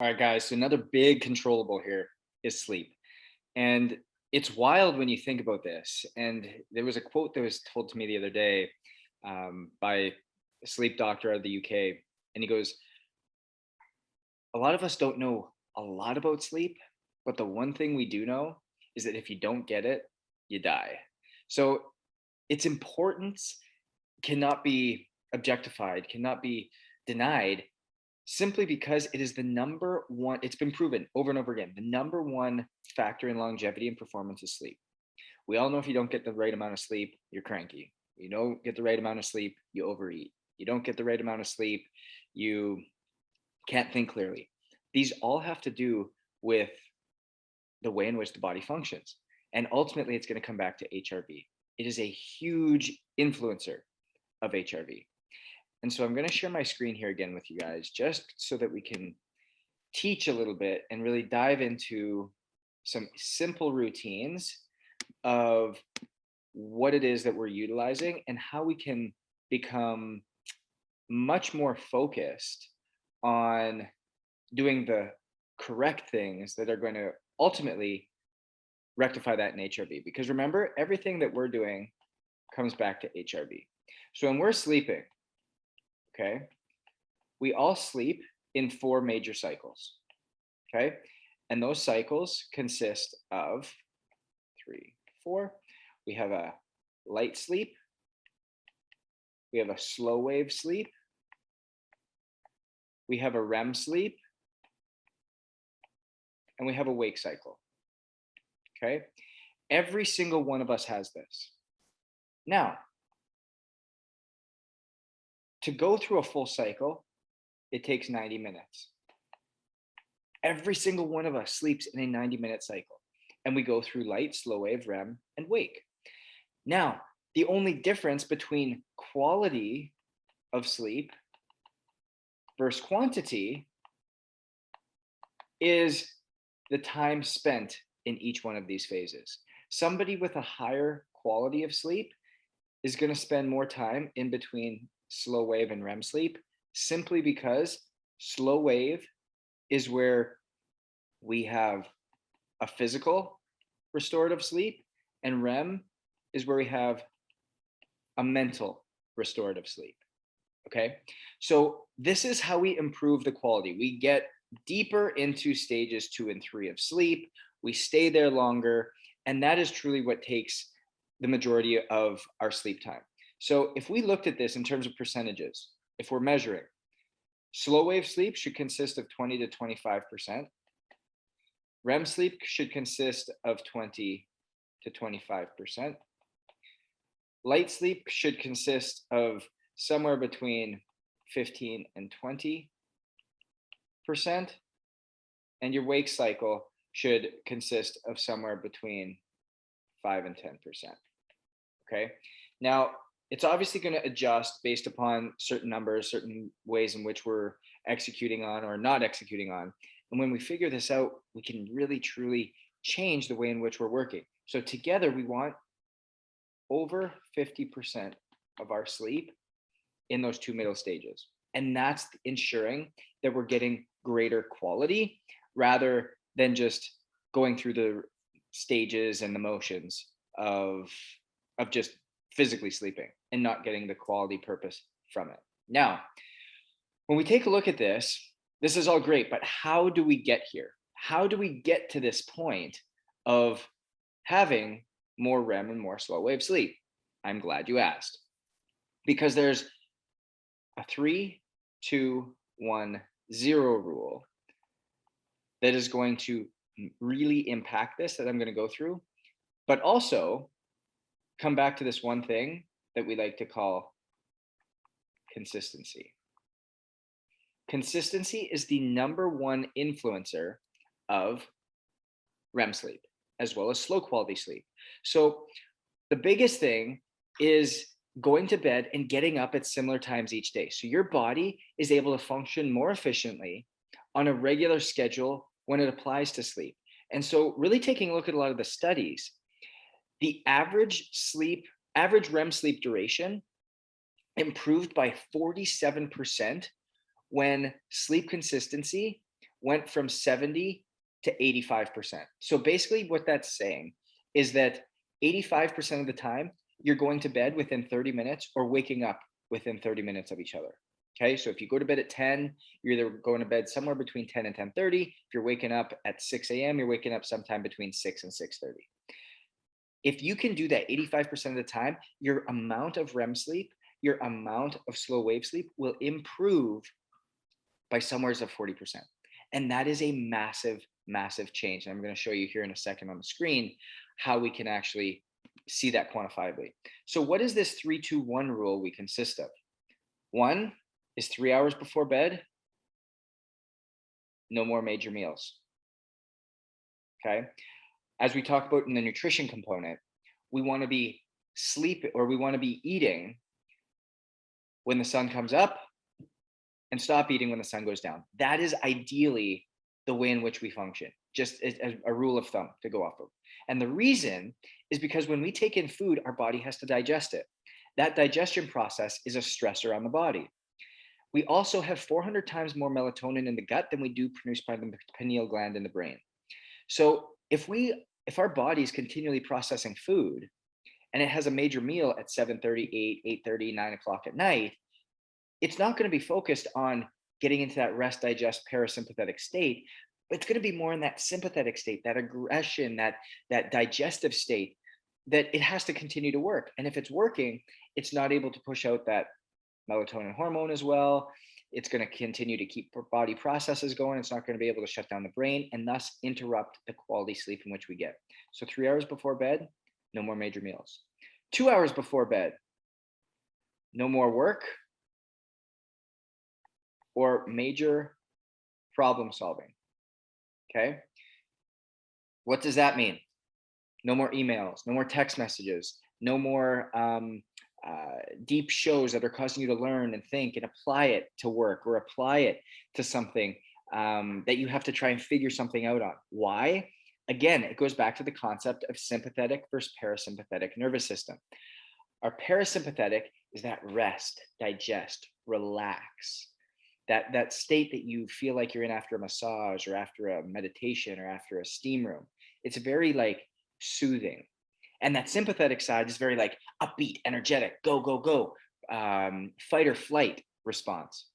All right, guys. So another big controllable here is sleep. And it's wild when you think about this. And there was a quote that was told to me the other day by a sleep doctor out of the UK. And he goes, a lot of us don't know a lot about sleep, but the one thing we do know is that if you don't get it, you die. So its importance cannot be objectified, cannot be denied simply because it is the number one. It's been proven over and over again. The number one factor in longevity and performance is sleep. We all know if you don't get the right amount of sleep, you're cranky. You don't get the right amount of sleep, you overeat. You don't get the right amount of sleep, you can't think clearly. These all have to do with the way in which the body functions. And ultimately, it's going to come back to HRV. It is a huge influencer of HRV. And so I'm going to share my screen here again with you guys, just so that we can teach a little bit and really dive into some simple routines of what it is that we're utilizing and how we can become much more focused on doing the correct things that are going to ultimately rectify that in HRV. Because remember, everything that we're doing comes back to HRV. So when we're sleeping, okay, we all sleep in four major cycles. Okay. And those cycles consist of three, four. We have a light sleep, we have a slow wave sleep, we have a REM sleep, and we have a wake cycle. Okay. Every single one of us has this. Now, to go through a full cycle, it takes 90 minutes. Every single one of us sleeps in a 90-minute cycle, and we go through light, slow wave, REM, and wake. Now, the only difference between quality of sleep versus quantity is the time spent in each one of these phases. Somebody with a higher quality of sleep is going to spend more time in between slow wave and REM sleep, simply because slow wave is where we have a physical restorative sleep, and REM is where we have a mental restorative sleep. Okay. So this is how we improve the quality. We get deeper into stages 2 and 3 of sleep. We stay there longer. And that is truly what takes the majority of our sleep time. So if we looked at this in terms of percentages, if we're measuring, slow wave sleep should consist of 20 to 25%. REM sleep should consist of 20 to 25%. Light sleep should consist of somewhere between 15 and 20%. And your wake cycle should consist of somewhere between 5 and 10%. Okay. Now, it's obviously going to adjust based upon certain numbers, certain ways in which we're executing on or not executing on. And when we figure this out, we can really truly change the way in which we're working. So together, we want over 50% of our sleep in those two middle stages. And that's ensuring that we're getting greater quality rather than just going through the stages and the motions of just physically sleeping and not getting the quality purpose from it. Now, when we take a look at this, this is all great, but how do we get here? How do we get to this point of having more REM and more slow wave sleep? I'm glad you asked. Because there's a 3-2-1-0 rule that is going to really impact this, that I'm going to go through, but also come back to this one thing that we like to call consistency. Consistency is the number one influencer of REM sleep, as well as slow quality sleep. So the biggest thing is going to bed and getting up at similar times each day. So your body is able to function more efficiently on a regular schedule when it applies to sleep. And so really taking a look at a lot of the studies, the average REM sleep duration improved by 47% when sleep consistency went from 70 to 85%. So basically, what that's saying is that 85% of the time, you're going to bed within 30 minutes or waking up within 30 minutes of each other. Okay, so if you go to bed at 10, you're either going to bed somewhere between 10 and 10:30. If you're waking up at 6 a.m., you're waking up sometime between 6 and 6:30. If you can do that 85% of the time, your amount of REM sleep, your amount of slow wave sleep will improve by somewheres of 40%. And that is a massive, massive change. And I'm going to show you here in a second on the screen how we can actually see that quantifiably. So, what is this 3-2-1 rule we consist of? One is 3 hours before bed, no more major meals. Okay. As we talk about in the nutrition component, we want to be we want to be eating when the sun comes up and stop eating when the sun goes down. That is ideally the way in which we function, just as a rule of thumb to go off of. And the reason is because when we take in food, our body has to digest it. That digestion process is a stressor on the body. We also have 400 times more melatonin in the gut than we do produced by the pineal gland in the brain. So if our body is continually processing food and it has a major meal at 7:30, 8, 8:30, 9 o'clock at night, it's not going to be focused on getting into that rest, digest, parasympathetic state, but it's going to be more in that sympathetic state, that aggression, that digestive state, that it has to continue to work. And if it's working, it's not able to push out that melatonin hormone as well. It's going to continue to keep body processes going. It's not going to be able to shut down the brain and thus interrupt the quality sleep in which we get. So 3 hours before bed, no more major meals. 2 hours before bed, no more work or major problem solving. Okay. What does that mean? No more emails, no more text messages, no more deep shows that are causing you to learn and think and apply it to work or apply it to something that you have to try and figure something out on. Why? Again, it goes back to the concept of sympathetic versus parasympathetic nervous system. Our parasympathetic is that rest, digest, relax. That state that you feel like you're in after a massage or after a meditation or after a steam room. It's very like soothing. And that sympathetic side is very like upbeat, energetic, go, go, go, fight or flight response.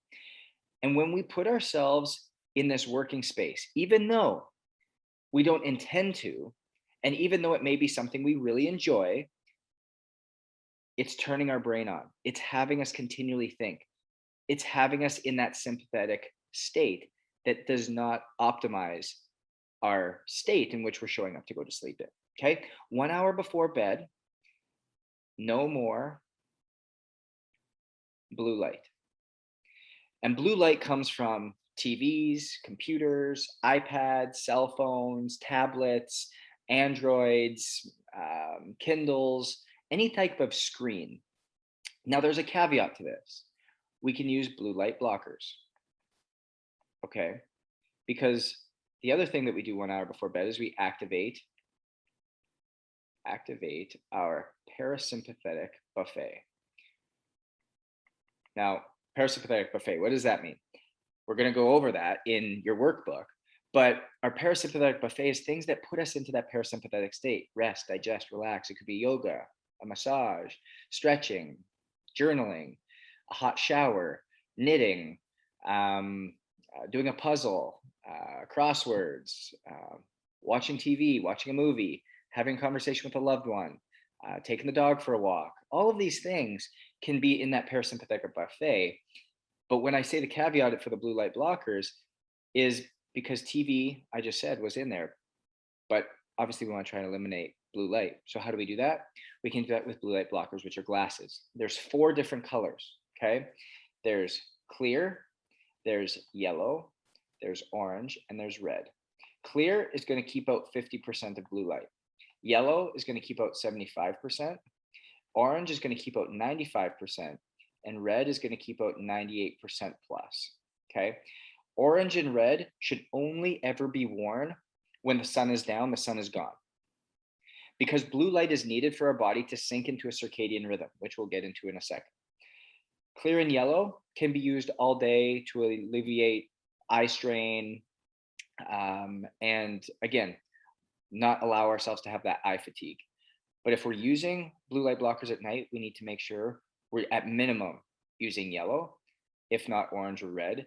And when we put ourselves in this working space, even though we don't intend to, and even though it may be something we really enjoy, it's turning our brain on. It's having us continually think. It's having us in that sympathetic state that does not optimize our state in which we're showing up to go to sleep in. Okay. 1 hour before bed, no more blue light. And blue light comes from TVs, computers, iPads, cell phones, tablets, Androids, Kindles, any type of screen. Now, there's a caveat to this. We can use blue light blockers. Okay. Because the other thing that we do 1 hour before bed is we activate our parasympathetic buffet. Now, parasympathetic buffet, what does that mean? We're going to go over that in your workbook, but our parasympathetic buffet is things that put us into that parasympathetic state: rest, digest, relax. It could be yoga, a massage, stretching, journaling, a hot shower, knitting, doing a puzzle, crosswords, watching TV, watching a movie, having a conversation with a loved one, taking the dog for a walk. All of these things can be in that parasympathetic buffet. But when I say the caveat for the blue light blockers is because TV, I just said, was in there. But obviously, we want to try and eliminate blue light. So how do we do that? We can do that with blue light blockers, which are glasses. There's 4 different colors. Okay. There's clear, there's yellow, there's orange, and there's red. Clear is going to keep out 50% of blue light. Yellow is going to keep out 75%. Orange is going to keep out 95%. And red is going to keep out 98% plus. Okay. Orange and red should only ever be worn when the sun is down, the sun is gone. Because blue light is needed for our body to sink into a circadian rhythm, which we'll get into in a second. Clear and yellow can be used all day to alleviate eye strain, And again, not allow ourselves to have that eye fatigue. But if we're using blue light blockers at night, we need to make sure we're at minimum using yellow, if not orange or red,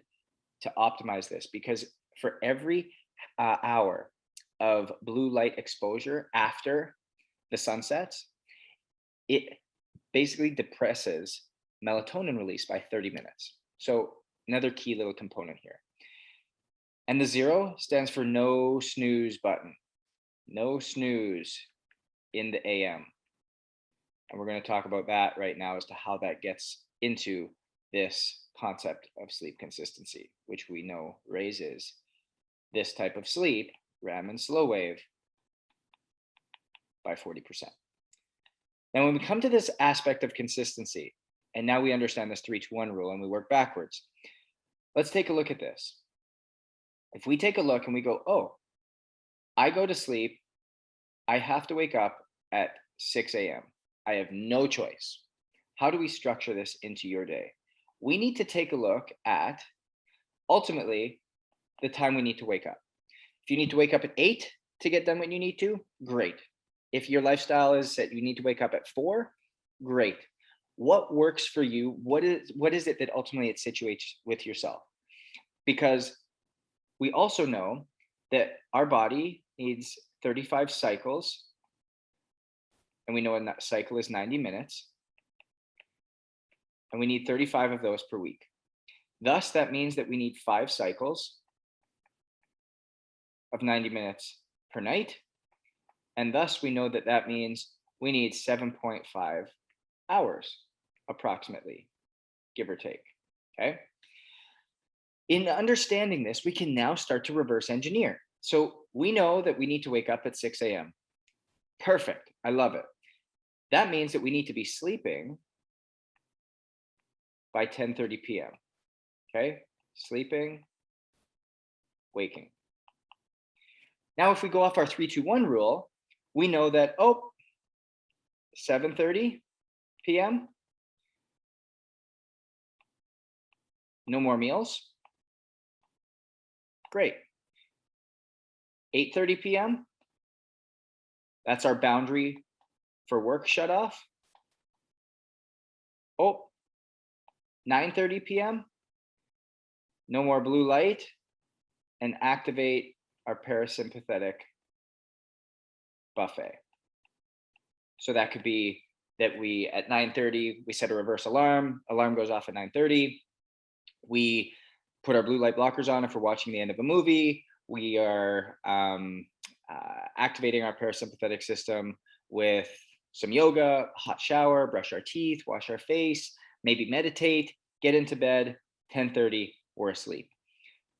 to optimize this. Because for every hour of blue light exposure after the sun sets, it basically depresses melatonin release by 30 minutes. So, another key little component here. And the zero stands for no snooze button. No snooze in the AM. And we're going to talk about that right now as to how that gets into this concept of sleep consistency, which we know raises this type of sleep, REM and slow wave, by 40%. Now, when we come to this aspect of consistency, and now we understand this 3-2-1 rule and we work backwards, let's take a look at this. If we take a look and we go, oh, I go to sleep, I have to wake up at 6 a.m. I have no choice. How do we structure this into your day? We need to take a look at ultimately the time we need to wake up. If you need to wake up at 8 to get done what you need to, great. If your lifestyle is that you need to wake up at 4, great. What works for you? What is it that ultimately it situates with yourself? Because we also know that our body needs 35 cycles, and we know a cycle is 90 minutes, and we need 35 of those per week. Thus, that means that we need 5 cycles of 90 minutes per night, and thus we know that that means we need 7.5 hours approximately, give or take. Okay. In understanding this, we can now start to reverse engineer. So we know that we need to wake up at 6 a.m. Perfect. I love it. That means that we need to be sleeping by 10:30 p.m. Okay? Sleeping, waking. Now, if we go off our 3-2-1 rule, we know that, 7:30 p.m., no more meals. Great. 8:30 p.m., that's our boundary for work shut off. 9:30 p.m., no more blue light, and activate our parasympathetic buffet. So that could be that we at 9:30 we set a reverse alarm. Alarm goes off at 9:30. We put our blue light blockers on if we're watching the end of a movie. We are activating our parasympathetic system with some yoga, hot shower, brush our teeth, wash our face, maybe meditate, get into bed. 10:30, we're asleep.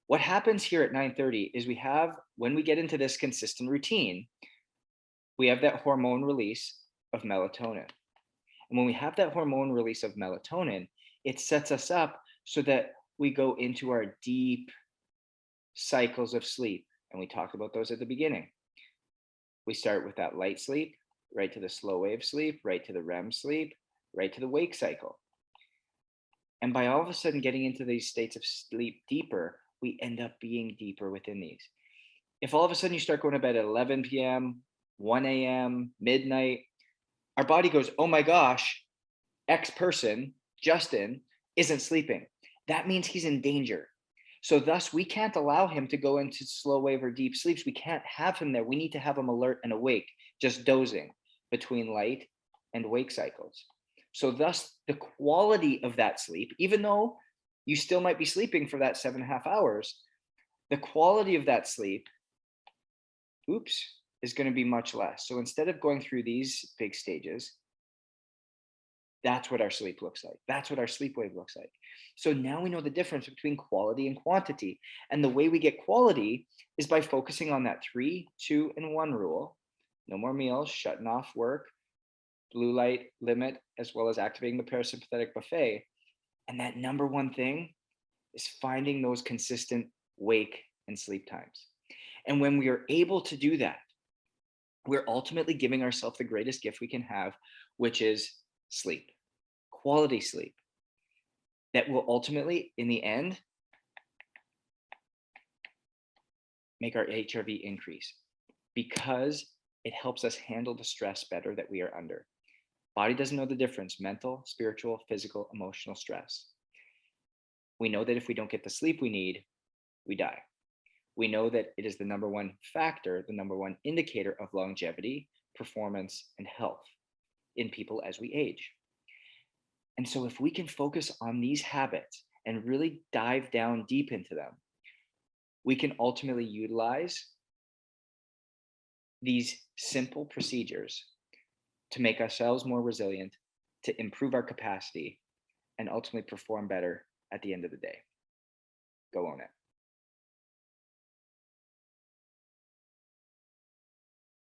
What happens here at 9:30 is when we get into this consistent routine, we have that hormone release of melatonin. And when we have that hormone release of melatonin, it sets us up so that we go into our deep cycles of sleep. And we talked about those at the beginning. We start with that light sleep, right to the slow wave sleep, right to the REM sleep, right to the wake cycle. And by all of a sudden getting into these states of sleep deeper, we end up being deeper within these. If all of a sudden you start going to bed at 11 p.m., 1 a.m., midnight, our body goes, oh my gosh, X person, Justin, isn't sleeping. That means he's in danger. So thus, we can't allow him to go into slow wave or deep sleeps. We can't have him there. We need to have him alert and awake, just dozing between light and wake cycles. So thus, the quality of that sleep, even though you still might be sleeping for that 7.5 hours, the quality of that sleep, is going to be much less. So instead of going through these big stages, that's what our sleep looks like. That's what our sleep wave looks like. So now we know the difference between quality and quantity. And the way we get quality is by focusing on that 3, 2, and 1 rule. No more meals, shutting off work, blue light limit, as well as activating the parasympathetic buffet. And that number one thing is finding those consistent wake and sleep times. And when we are able to do that, we're ultimately giving ourselves the greatest gift we can have, which is sleep, quality sleep, that will ultimately, in the end, make our HRV increase because it helps us handle the stress better that we are under. Body doesn't know the difference: mental, spiritual, physical, emotional stress. We know that if we don't get the sleep we need, we die. We know that it is the number one factor, the number one indicator of longevity, performance, and health in people as we age. And so, if we can focus on these habits and really dive down deep into them, we can ultimately utilize these simple procedures to make ourselves more resilient, to improve our capacity, and ultimately perform better at the end of the day. Go own it.